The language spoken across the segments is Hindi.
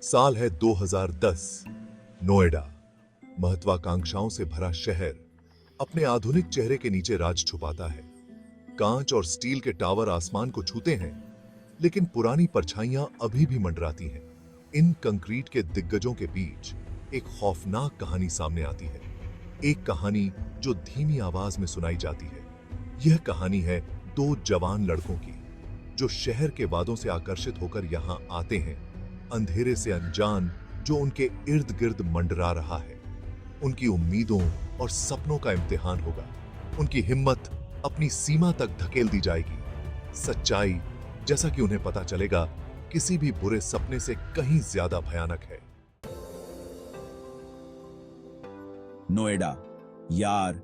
साल है 2010। नोएडा, महत्वाकांक्षाओं से भरा शहर अपने आधुनिक चेहरे के नीचे राज छुपाता है। कांच और स्टील के टावर आसमान को छूते हैं, लेकिन पुरानी परछाइयां अभी भी मंडराती हैं। इन कंक्रीट के दिग्गजों के बीच एक खौफनाक कहानी सामने आती है, एक कहानी जो धीमी आवाज में सुनाई जाती है। यह कहानी है दो जवान लड़कों की, जो शहर के वादों से आकर्षित होकर यहां आते हैं, अंधेरे से अनजान जो उनके इर्द गिर्द मंडरा रहा है। उनकी उम्मीदों और सपनों का इम्तिहान होगा। उनकी हिम्मत अपनी सीमा तक धकेल दी जाएगी। सच्चाई, जैसा कि उन्हें पता चलेगा, किसी भी बुरे सपने से कहीं ज्यादा भयानक है। नोएडा, यार,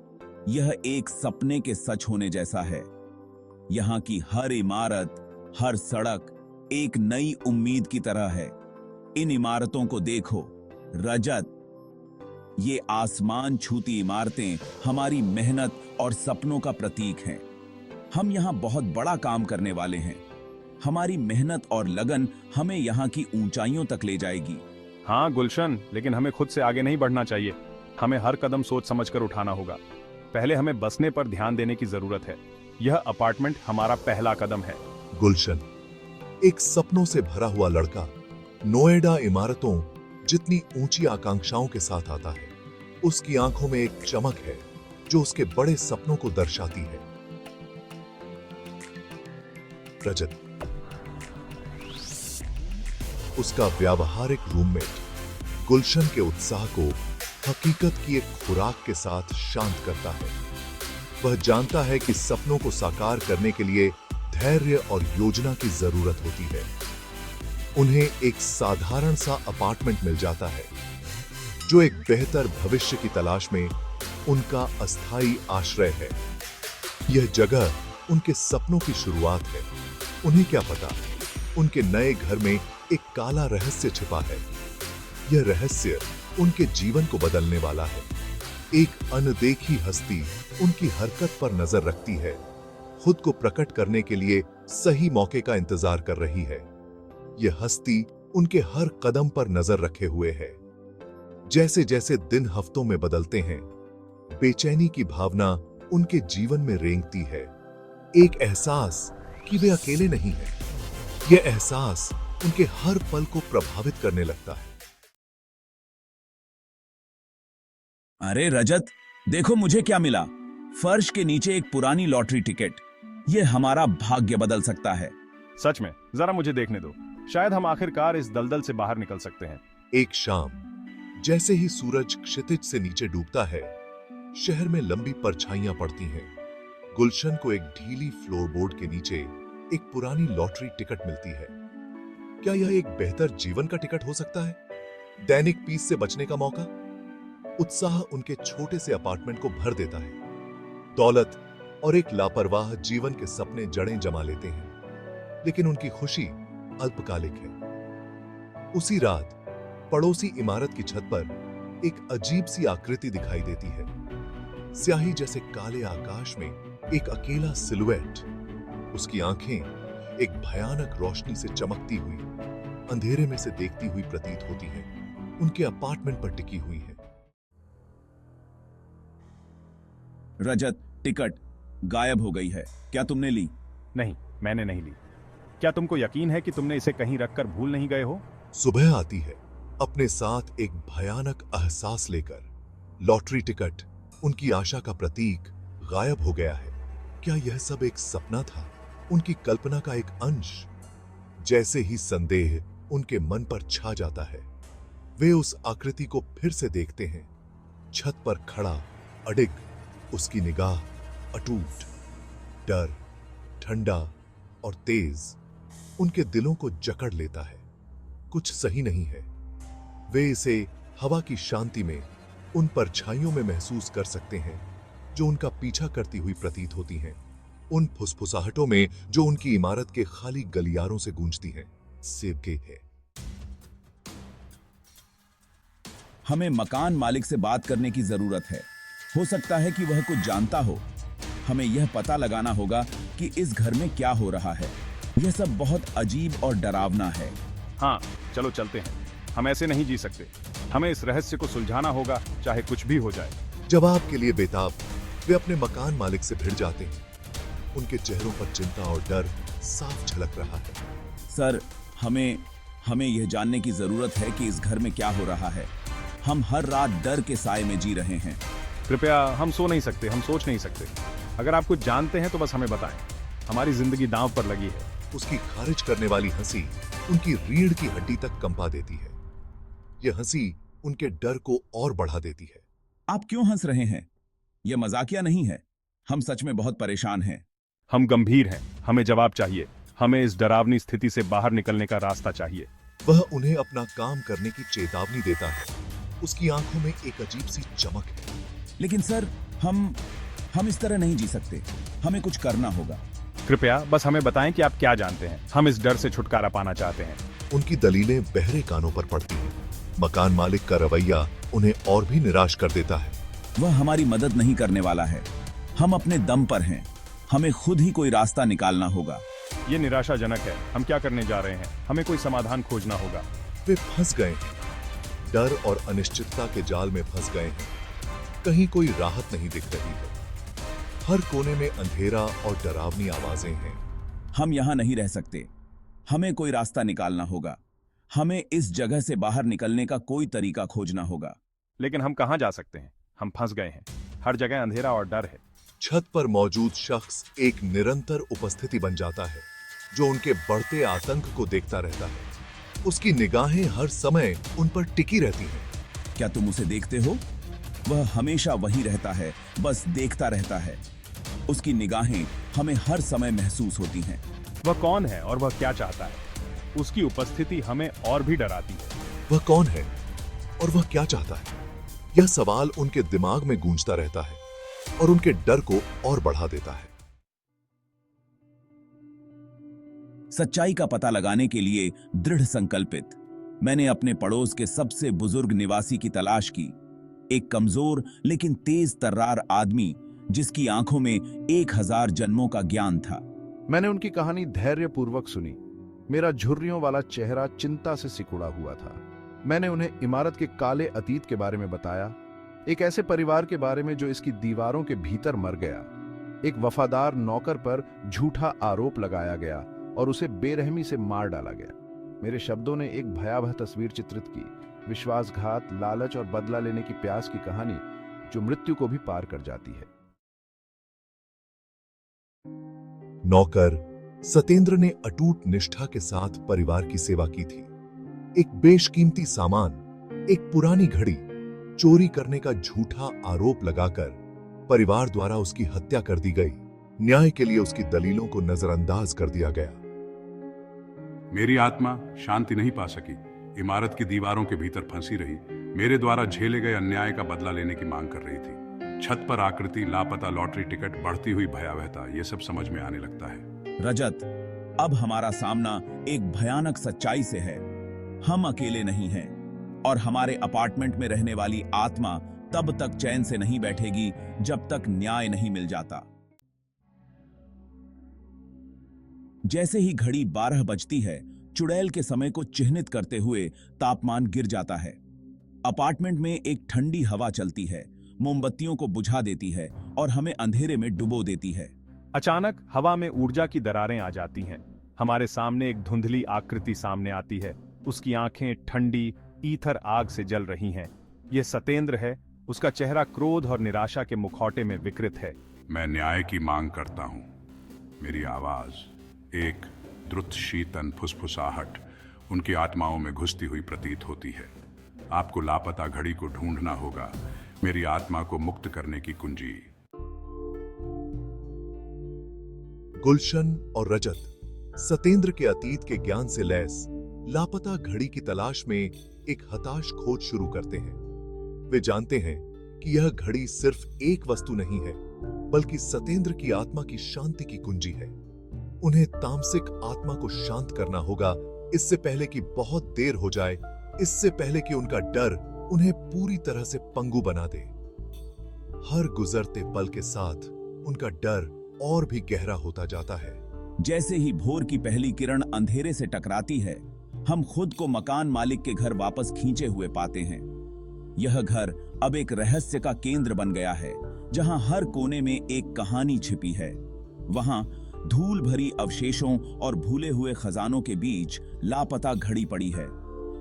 यह एक सपने के सच होने जैसा है। यहाँ की हर इमारत, हर सड़क एक नई उम्मीद की तरह है। इन इमारतों को देखो, रजत, ये आसमान छूती इमारतें हमारी मेहनत और सपनों का प्रतीक हैं। हम यहाँ बहुत बड़ा काम करने वाले हैं। हमारी मेहनत और लगन हमें यहाँ की ऊंचाइयों तक ले जाएगी। हाँ गुलशन, लेकिन हमें खुद से आगे नहीं बढ़ना चाहिए। हमें हर कदम सोच समझकर उठाना होगा। पहले हमें बसने पर ध्यान देने की जरूरत है। यह अपार्टमेंट हमारा पहला कदम है। गुलशन, एक सपनों से भरा हुआ लड़का, नोएडा इमारतों जितनी ऊंची आकांक्षाओं के साथ आता है। उसकी आंखों में एक चमक है जो उसके बड़े सपनों को दर्शाती है। रजत, उसका व्यावहारिक रूममेट, गुलशन के उत्साह को हकीकत की एक खुराक के साथ शांत करता है। वह जानता है कि सपनों को साकार करने के लिए धैर्य और योजना की जरूरत होती है। उन्हें एक साधारण सा अपार्टमेंट मिल जाता है, जो एक बेहतर भविष्य की तलाश में उनका अस्थायी आश्रय है। यह जगह उनके सपनों की शुरुआत है। उन्हें क्या पता, उनके नए घर में एक काला रहस्य छिपा है। यह रहस्य उनके जीवन को बदलने वाला है। एक अनदेखी हस्ती उनकी हरकत पर नजर रखती है, खुद को प्रकट करने के लिए सही मौके का इंतजार कर रही है। यह हस्ती उनके हर कदम पर नजर रखे हुए है। जैसे जैसे दिन हफ्तों में बदलते हैं, बेचैनी की भावना उनके जीवन में रेंगती है। एक एहसास कि वे अकेले नहीं हैं। यह एहसास उनके हर पल को प्रभावित करने लगता है। अरे रजत, देखो मुझे क्या मिला। फर्श के नीचे एक पुरानी लॉटरी टिकट। यह हमारा भाग्य बदल सकता है। सच में, जरा मुझे देखने दो। शायद हम आखिरकार इस दलदल से बाहर निकल सकते हैं। एक शाम, जैसे ही सूरज क्षितिज से नीचे डूबता है, शहर में लंबी परछाइयां पड़ती हैं। गुलशन को एक ढीली फ्लोरबोर्ड के नीचे एक पुरानी लॉटरी टिकट मिलती है। क्या यह एक बेहतर जीवन का टिकट हो सकता है? दैनिक पीस से बचने का मौका? उत्साह उनके छोटे से अपार्टमेंट को भर देता है। दौलत और एक लापरवाह जीवन के सपने जड़ें जमा लेते हैं, लेकिन उनकी खुशी अल्पकालिक है। उसी रात पड़ोसी इमारत की छत पर एक अजीब सी आकृति दिखाई देती है। स्याही जैसे काले आकाश में एक अकेला सिलुएट। उसकी आंखें एक भयानक रोशनी से चमकती हुई, अंधेरे में से देखती हुई प्रतीत होती हैं। उनके अपार्टमेंट पर टिकी हुई है। रजत, टिकट गायब हो गई है। क्या तुमने ली? नहीं, मैंने नहीं ली। क्या तुमको यकीन है कि तुमने इसे कहीं रखकर भूल नहीं गए हो? सुबह आती है, अपने साथ एक भयानक एहसास लेकर। लॉटरी टिकट, उनकी आशा का प्रतीक, गायब हो गया है। क्या यह सब एक सपना था, उनकी कल्पना का एक अंश? जैसे ही संदेह उनके मन पर छा जाता है, वे उस आकृति को फिर से देखते हैं। छत पर खड़ा, अडिग, उसकी निगाह अटूट, डर, ठंडा और तेज उनके दिलों को जकड़ लेता है। कुछ सही नहीं है। वे इसे हवा की शांति में, उन परछाइयों में महसूस कर सकते हैं जो उनका पीछा करती हुई प्रतीत होती हैं, उन फुसफुसाहटों में जो उनकी इमारत के खाली गलियारों से गूंजती हैं। सेवके है। हमें मकान मालिक से बात करने की जरूरत है। हो सकता है कि वह कुछ जानता हो। हमें यह पता लगाना होगा कि इस घर में क्या हो रहा है। यह सब बहुत अजीब और डरावना है। हाँ, चलो चलते हैं। हम ऐसे नहीं जी सकते। हमें इस रहस्य को सुलझाना होगा, चाहे कुछ भी हो जाए। जवाब के लिए बेताब वे अपने मकान मालिक से भिड़ जाते हैं। उनके चेहरों पर चिंता और डर साफ झलक रहा है। सर, हमें यह जानने की जरूरत है कि इस घर में क्या हो रहा है। हम हर रात डर के साए में जी रहे हैं। कृपया, हम सो नहीं सकते, हम सोच नहीं सकते। अगर आप कुछ जानते हैं तो बस हमें बताएं। हमारी जिंदगी दांव पर लगी है। उसकी खारिज करने वाली हंसी उनकी रीढ़ की हड्डी तक कंपा देती है। यह हंसी उनके डर को और बढ़ा देती है। आप क्यों हंस रहे हैं? यह मजाकिया नहीं है। हम सच में बहुत परेशान हैं। हम गंभीर हैं। हमें जवाब चाहिए। हमें इस डरावनी स्थिति से बाहर निकलने का रास्ता चाहिए। वह उन्हें अपना काम करने की चेतावनी देता है। उसकी आंखों में एक अजीब सी चमक है। लेकिन सर, हम इस तरह नहीं जी सकते। हमें कुछ करना होगा। कृपया बस हमें बताएं कि आप क्या जानते हैं। हम इस डर से छुटकारा पाना चाहते हैं। उनकी दलीलें बहरे कानों पर पड़ती हैं। मकान मालिक का रवैया उन्हें और भी निराश कर देता है। वह हमारी मदद नहीं करने वाला है। हम अपने दम पर हैं। हमें खुद ही कोई रास्ता निकालना होगा। ये निराशाजनक है। हम क्या करने जा रहे हैं? हमें कोई समाधान खोजना होगा। वे फंस गए हैं। डर और अनिश्चितता के जाल में फंस गए हैं। कहीं कोई राहत नहीं दिख रही है। हर कोने में अंधेरा और डरावनी आवाजें हैं। हम यहाँ नहीं रह सकते। हमें कोई रास्ता निकालना होगा। हमें इस जगह से बाहर निकलने का कोई तरीका खोजना होगा। लेकिन हम कहाँ जा सकते हैं? हम फंस गए हैं। हर जगह अंधेरा और डर है। छत पर मौजूद शख्स एक निरंतर उपस्थिति बन जाता है, जो उनके बढ़ते आतंक को देखता रहता है। उसकी निगाहें हर समय उन पर टिकी रहती हैं। क्या तुम उसे देखते हो? वह हमेशा वहीं रहता है, बस देखता रहता है। उसकी निगाहें हमें हर समय महसूस होती हैं। वह कौन है और वह क्या चाहता है? उसकी उपस्थिति हमें और भी डराती है। वह कौन है और वह क्या चाहता है? यह सवाल उनके दिमाग में गूंजता रहता है और उनके डर को और बढ़ा देता है। सच्चाई का पता लगाने के लिए दृढ़ संकल्पित, मैंने अपने पड़ोस के सबसे बुजुर्ग निवासी की तलाश की। एक कमजोर लेकिन तेज तर्रार आदमी, जिसकी आंखों में 1000 जन्मों का ज्ञान था। मैंने उनकी कहानी धैर्यपूर्वक सुनी। मेरा झुर्रियों वाला चेहरा चिंता से सिकुड़ा हुआ था। मैंने उन्हें इमारत के काले अतीत के बारे में बताया, एक ऐसे परिवार के बारे में जो इसकी दीवारों के भीतर मर गया। एक वफादार नौकर पर झूठा आरोप लगाया गया और उसे बेरहमी से मार डाला गया। मेरे शब्दों ने एक भयावह तस्वीर चित्रित की, विश्वासघात, लालच और बदला लेने की प्यास की कहानी जो मृत्यु को भी पार कर जाती है। नौकर सतेंद्र ने अटूट निष्ठा के साथ परिवार की सेवा की थी। एक बेशकीमती सामान, एक पुरानी घड़ी चोरी करने का झूठा आरोप लगाकर परिवार द्वारा उसकी हत्या कर दी गई। न्याय के लिए उसकी दलीलों को नजरअंदाज कर दिया गया। मेरी आत्मा शांति नहीं पा सकी। इमारत की दीवारों के भीतर फंसी रही। मेरे द्वारा झेले गए अन्याय का बदला लेने की मांग कर रही थी। छत पर आकृति, लापता लॉटरी टिकट, बढ़ती हुई भयावहता, ये सब समझ में आने लगता है। रजत, अब हमारा सामना एक भयानक सच्चाई से है। हम अकेले नहीं हैं और हमारे अपार्टमेंट में रहने वाली आत्मा तब तक चैन से नहीं बैठेगी जब तक न्याय नहीं मिल जाता। जैसे ही घड़ी 12 बजती है, चुड़ैल के समय को चिह्नित करते हुए तापमान गिर जाता है। अपार्टमेंट में एक ठंडी हवा चलती है, मोमबत्तियों को बुझा देती है और हमें अंधेरे में डुबो देती है। अचानक हवा में ऊर्जा की दरारें आ जाती हैं। हमारे सामने एक धुंधली आकृति सामने आती है। उसकी आंखें ठंडी ईथर आग से जल रही हैं। यह सतेंद्र है। उसका चेहरा क्रोध और निराशा के मुखौटे में विकृत है। मैं न्याय की मांग करता हूं। मेरी आवाज एक द्रुत शीतन फुसफुसाहट उनकी आत्माओं में घुसती हुई प्रतीत होती है। आपको लापता घड़ी को ढूंढना होगा, मेरी आत्मा को मुक्त करने की कुंजी। गुलशन और रजत सतेंद्र के अतीत के ज्ञान से लैस लापता घड़ी की तलाश में एक हताश खोज शुरू करते हैं। वे जानते हैं कि यह घड़ी सिर्फ एक वस्तु नहीं है, बल्कि सतेंद्र की आत्मा की शांति की कुंजी है। उन्हें तामसिक आत्मा को शांत करना होगा, इससे पहले कि बहुत देर हो जाए, इससे पहले कि उनका डर उन्हें पूरी तरह से पंगु बना दे। हर गुजरते पल के साथ उनका डर और भी गहरा होता जाता है। जैसे ही भोर की पहली किरण अंधेरे से टकराती है, हम खुद को मकान मालिक के घर वापस खींचे हुए पाते हैं। यह घर अब एक रहस्य का केंद्र बन गया है, जहां हर कोने में एक कहानी छिपी है। वहां धूल भरी अवशेषों और भूले हुए खजानों के बीच लापता घड़ी पड़ी है।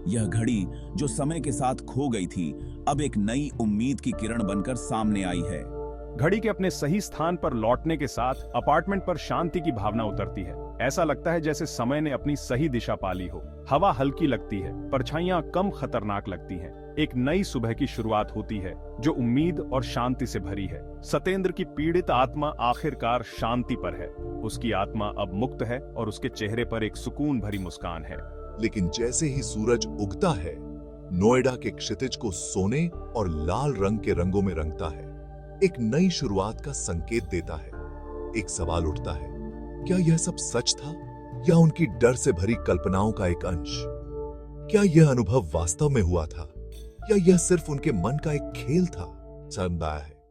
यह घड़ी जो समय के साथ खो गई थी, अब एक नई उम्मीद की किरण बनकर सामने आई है। घड़ी के अपने सही स्थान पर लौटने के साथ अपार्टमेंट पर शांति की भावना उतरती है। ऐसा लगता है जैसे समय ने अपनी सही दिशा पाली हो। हवा हल्की लगती है, परछाइयां कम खतरनाक लगती हैं। एक नई सुबह की शुरुआत होती है जो उम्मीद और शांति से भरी है। सतेंद्र की पीड़ित आत्मा आखिरकार शांति पर है। उसकी आत्मा अब मुक्त है और उसके चेहरे पर एक सुकून भरी मुस्कान है। लेकिन जैसे ही सूरज उगता है, नोएडा के क्षितिज को सोने और लाल रंग के रंगों में रंगता है। एक नई शुरुआत का संकेत देता है। एक सवाल उठता है, क्या यह सब सच था या उनकी डर से भरी कल्पनाओं का एक अंश? क्या यह अनुभव वास्तव में हुआ था या यह सिर्फ उनके मन का एक खेल था? शर्मदायक है